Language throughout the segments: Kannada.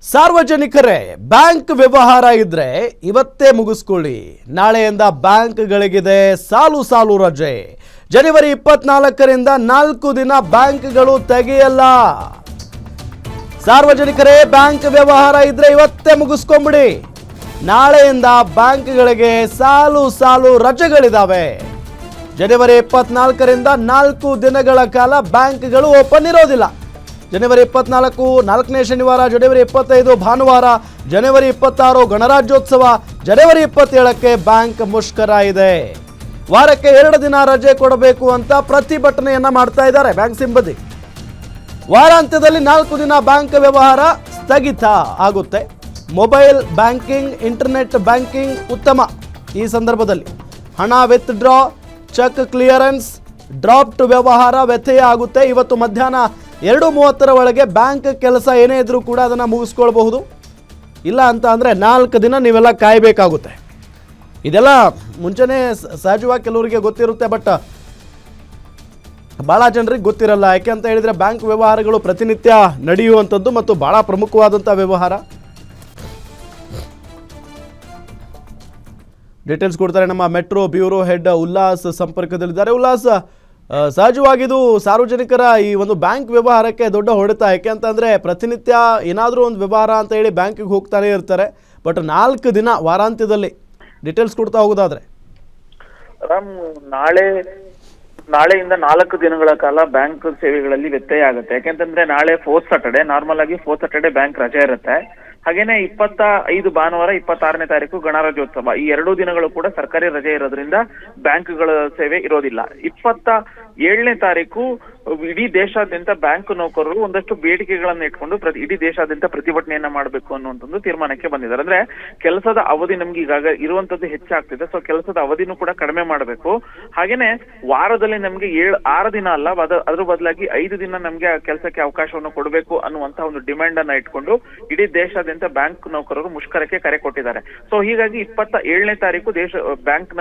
ಸಾರ್ವಜನಿಕರೇ ಬ್ಯಾಂಕ್ ವ್ಯವಹಾರ ಇದ್ರೆ ಇವತ್ತೇ ಮುಗಿಸ್ಕೊಳ್ಳಿ. ನಾಳೆಯಿಂದ ಬ್ಯಾಂಕ್ಗಳಿಗಿದೆ ಸಾಲು ಸಾಲು ರಜೆ. ಜನವರಿ 24ರಿಂದ 4 ದಿನ ಬ್ಯಾಂಕ್ಗಳು ತೆಗೆಯಲ್ಲ. ಸಾರ್ವಜನಿಕರೇ ಬ್ಯಾಂಕ್ ವ್ಯವಹಾರ ಇದ್ರೆ ಇವತ್ತೇ ಮುಗಿಸ್ಕೊಂಬಿಡಿ. ನಾಳೆಯಿಂದ ಬ್ಯಾಂಕ್ಗಳಿಗೆ ಸಾಲು ಸಾಲು ರಜೆಗಳಿದಾವೆ. ಜನವರಿ 24ರಿಂದ 4 ದಿನಗಳ ಕಾಲ ಬ್ಯಾಂಕ್ಗಳು ಓಪನ್ ಇರೋದಿಲ್ಲ. ಜನವರಿ 24 4ನೇ ಶನಿವಾರ, ಜನವರಿ 25 ಭಾನುವಾರ, ಜನವರಿ 26 ಗಣರಾಜ್ಯೋತ್ಸವ, ಜನವರಿ 27ಕ್ಕೆ ಬ್ಯಾಂಕ್ ಮುಷ್ಕರ ಇದೆ. ವಾರಕ್ಕೆ 2 ದಿನ ರಜೆ ಕೊಡಬೇಕು ಅಂತ ಪ್ರತಿಭಟನೆಯನ್ನ ಮಾಡ್ತಾ ಇದ್ದಾರೆ ಬ್ಯಾಂಕ್ ಸಿಬ್ಬಂದಿ. ವಾರಾಂತ್ಯದಲ್ಲಿ 4 ದಿನ ಬ್ಯಾಂಕ್ ವ್ಯವಹಾರ ಸ್ಥಗಿತ ಆಗುತ್ತೆ. ಮೊಬೈಲ್ ಬ್ಯಾಂಕಿಂಗ್, ಇಂಟರ್ನೆಟ್ ಬ್ಯಾಂಕಿಂಗ್ ಉತ್ತಮ. ಈ ಸಂದರ್ಭದಲ್ಲಿ ಹಣ ವಿತ್ಡ್ರಾ, ಚೆಕ್ ಕ್ಲಿಯರೆನ್ಸ್, ಡ್ರಾಫ್ಟ್ ವ್ಯವಹಾರ ವ್ಯತ್ಯಯ ಆಗುತ್ತೆ. ಇವತ್ತು ಮಧ್ಯಾಹ್ನ 2:30 ಒಳಗೆ ಬ್ಯಾಂಕ್ ಕೆಲಸ ಏನೇ ಇದ್ರೂ ಕೂಡ ಅದನ್ನು ಮುಗಿಸ್ಕೊಳ್ಬಹುದು. ಇಲ್ಲ ಅಂತ ಅಂದರೆ 4 ದಿನ ನೀವೆಲ್ಲ ಕಾಯಬೇಕಾಗುತ್ತೆ. ಇದೆಲ್ಲ ಮುಂಚೆನೇ ಸಹಜವಾಗಿ ಕೆಲವರಿಗೆ ಗೊತ್ತಿರುತ್ತೆ, ಬಟ್ ಭಾಳ ಜನರಿಗೆ ಗೊತ್ತಿರಲ್ಲ. ಯಾಕೆ ಅಂತ ಹೇಳಿದರೆ ಬ್ಯಾಂಕ್ ವ್ಯವಹಾರಗಳು ಪ್ರತಿನಿತ್ಯ ನಡೆಯುವಂಥದ್ದು ಮತ್ತು ಭಾಳ ಪ್ರಮುಖವಾದಂಥ ವ್ಯವಹಾರ. ಡೀಟೇಲ್ಸ್ ಕೊಡ್ತಾರೆ ನಮ್ಮ ಮೆಟ್ರೋ ಬ್ಯೂರೋ ಹೆಡ್ ಉಲ್ಲಾಸ್ ಸಂಪರ್ಕದಲ್ಲಿದ್ದಾರೆ. ಉಲ್ಲಾಸ್, ಸಹಜವಾಗಿದು ಸಾರ್ವಜನಿಕರ ಈ ಒಂದು ಬ್ಯಾಂಕ್ ವ್ಯವಹಾರಕ್ಕೆ ದೊಡ್ಡ ಹೊಡೆತ. ಯಾಕೆ ಅಂತಂದರೆ ಪ್ರತಿನಿತ್ಯ ಏನಾದರೂ ಒಂದು ವ್ಯವಹಾರ ಅಂತ ಹೇಳಿ ಬ್ಯಾಂಕಿಗೆ ಹೋಗ್ತಾನೆ ಇರ್ತಾರೆ. ಬಟ್ 4 ದಿನ ವಾರಾಂತ್ಯದಲ್ಲಿ ಡೀಟೇಲ್ಸ್ ಕೊಡ್ತಾ ಹೋಗೋದಾದ್ರೆ ರಾಮ್, ನಾಳೆಯಿಂದ 4 ದಿನಗಳ ಕಾಲ ಬ್ಯಾಂಕ್ ಸೇವೆಗಳಲ್ಲಿ ವ್ಯತ್ಯಯ ಆಗುತ್ತೆ. ಯಾಕೆಂತಂದ್ರೆ ನಾಳೆ 4th ಸ್ಯಾಟರ್ಡೆ, ನಾರ್ಮಲ್ ಆಗಿ 4th ಸ್ಯಾಟರ್ಡೆ ಬ್ಯಾಂಕ್ ರಜೆ ಇರುತ್ತೆ. ಹಾಗೇನೆ 25 ಭಾನುವಾರ, 26ನೇ ತಾರೀಕು ಗಣರಾಜ್ಯೋತ್ಸವ, ಈ 2 ದಿನಗಳು ಕೂಡ ಸರ್ಕಾರಿ ರಜೆ ಇರೋದ್ರಿಂದ ಬ್ಯಾಂಕ್ಗಳ ಸೇವೆ ಇರೋದಿಲ್ಲ. 27ನೇ ತಾರೀಕು ಇಡೀ ದೇಶಾದ್ಯಂತ ಬ್ಯಾಂಕ್ ನೌಕರರು ಒಂದಷ್ಟು ಬೇಡಿಕೆಗಳನ್ನ ಇಟ್ಕೊಂಡು ಇಡೀ ದೇಶಾದ್ಯಂತ ಪ್ರತಿಭಟನೆಯನ್ನ ಮಾಡಬೇಕು ಅನ್ನುವಂಥದ್ದು ತೀರ್ಮಾನಕ್ಕೆ ಬಂದಿದ್ದಾರೆ. ಅಂದ್ರೆ ಕೆಲಸದ ಅವಧಿ ನಮ್ಗೆ ಈಗಾಗ ಇರುವಂತದ್ದು ಹೆಚ್ಚಾಗ್ತಿದೆ. ಸೊ ಕೆಲಸದ ಅವಧಿನೂ ಕೂಡ ಕಡಿಮೆ ಮಾಡಬೇಕು. ಹಾಗೇನೆ ವಾರದಲ್ಲಿ ನಮ್ಗೆ 6 ದಿನ ಅಲ್ಲ, ಅದ್ರ ಬದಲಾಗಿ 5 ದಿನ ನಮ್ಗೆ ಕೆಲಸಕ್ಕೆ ಅವಕಾಶವನ್ನು ಕೊಡಬೇಕು ಅನ್ನುವಂತ ಒಂದು ಡಿಮ್ಯಾಂಡ್ ಅನ್ನ ಇಟ್ಕೊಂಡು ಇಡೀ ದೇಶಾದ್ಯಂತ ಬ್ಯಾಂಕ್ ನೌಕರರು ಮುಷ್ಕರಕ್ಕೆ ಕರೆ ಕೊಟ್ಟಿದ್ದಾರೆ. ಸೊ ಹೀಗಾಗಿ 27ನೇ ತಾರೀಕು ಬ್ಯಾಂಕ್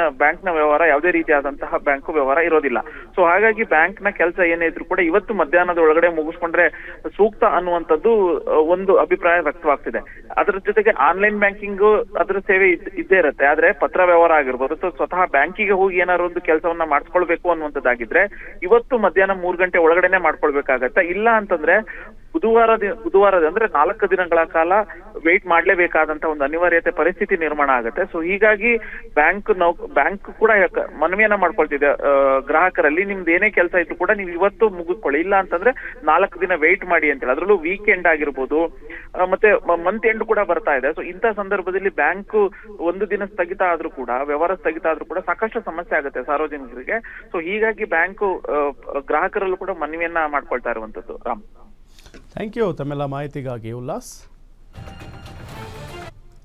ನ ವ್ಯವಹಾರ, ಯಾವುದೇ ರೀತಿಯಾದಂತಹ ಬ್ಯಾಂಕ್ ವ್ಯವಹಾರ ಇರೋದಿಲ್ಲ. ಸೊ ಹಾಗಾಗಿ ಬ್ಯಾಂಕ್ ನ ಕೆಲಸ ಏನೇ ಇದ್ರು ಕೂಡ ಇವತ್ತು ಮಧ್ಯಾಹ್ನದ ಒಳಗಡೆ ಮುಗಿಸ್ಕೊಂಡ್ರೆ ಸೂಕ್ತ ಅನ್ನುವಂಥದ್ದು ಒಂದು ಅಭಿಪ್ರಾಯ ವ್ಯಕ್ತವಾಗ್ತಿದೆ. ಅದರ ಜೊತೆಗೆ ಆನ್ಲೈನ್ ಬ್ಯಾಂಕಿಂಗ್ ಅದರ ಸೇವೆ ಇದ್ದೇ ಇರುತ್ತೆ. ಆದ್ರೆ ಪತ್ರ ವ್ಯವಹಾರ ಆಗಿರ್ಬೋದು, ಸೊ ಸ್ವತಃ ಬ್ಯಾಂಕಿಗೆ ಹೋಗಿ ಏನಾದ್ರು ಒಂದು ಕೆಲಸವನ್ನ ಮಾಡ್ಕೊಳ್ಬೇಕು ಅನ್ನುವಂಥದ್ದಾಗಿದ್ರೆ ಇವತ್ತು ಮಧ್ಯಾಹ್ನ 3 ಗಂಟೆ ಒಳಗಡೆನೆ ಮಾಡ್ಕೊಳ್ಬೇಕಾಗತ್ತೆ. ಇಲ್ಲ ಅಂತಂದ್ರೆ ಬುಧವಾರದ ಅಂದ್ರೆ 4 ದಿನಗಳ ಕಾಲ ವೇಟ್ ಮಾಡ್ಲೇಬೇಕಾದಂತ ಒಂದು ಅನಿವಾರ್ಯತೆ ಪರಿಸ್ಥಿತಿ ನಿರ್ಮಾಣ ಆಗುತ್ತೆ. ಸೊ ಹೀಗಾಗಿ ಬ್ಯಾಂಕ್ ಕೂಡ ಮನವಿಯನ್ನ ಮಾಡ್ಕೊಳ್ತಿದೆ ಗ್ರಾಹಕರಲ್ಲಿ, ನಿಮ್ದು ಏನೇ ಕೆಲಸ ಇತ್ತು ಕೂಡ ನೀವು ಇವತ್ತು ಮುಗಿಸ್ಕೊಳ್ಳಿ, ಇಲ್ಲ ಅಂತಂದ್ರೆ 4 ದಿನ ವೇಟ್ ಮಾಡಿ ಅಂತೇಳಿ. ಅದರಲ್ಲೂ ವೀಕೆಂಡ್ ಆಗಿರ್ಬೋದು, ಮತ್ತೆ ಮಂತ್ ಎಂಡ್ ಕೂಡ ಬರ್ತಾ ಇದೆ. ಸೊ ಇಂಥ ಸಂದರ್ಭದಲ್ಲಿ ಬ್ಯಾಂಕ್ 1 ದಿನ ಸ್ಥಗಿತ ಆದ್ರೂ ಕೂಡ, ವ್ಯವಹಾರ ಸ್ಥಗಿತ ಆದ್ರೂ ಕೂಡ ಸಾಕಷ್ಟು ಸಮಸ್ಯೆ ಆಗುತ್ತೆ ಸಾರ್ವಜನಿಕರಿಗೆ. ಸೊ ಹೀಗಾಗಿ ಬ್ಯಾಂಕ್ ಗ್ರಾಹಕರಲ್ಲೂ ಕೂಡ ಮನವಿಯನ್ನ ಮಾಡ್ಕೊಳ್ತಾ ಇರುವಂತದ್ದು. ರಾಮ್, ಥ್ಯಾಂಕ್ ಯು ತಮ್ಮೆಲ್ಲ ಮಾಹಿತಿಗಾಗಿ ಉಲ್ಲಾಸ್.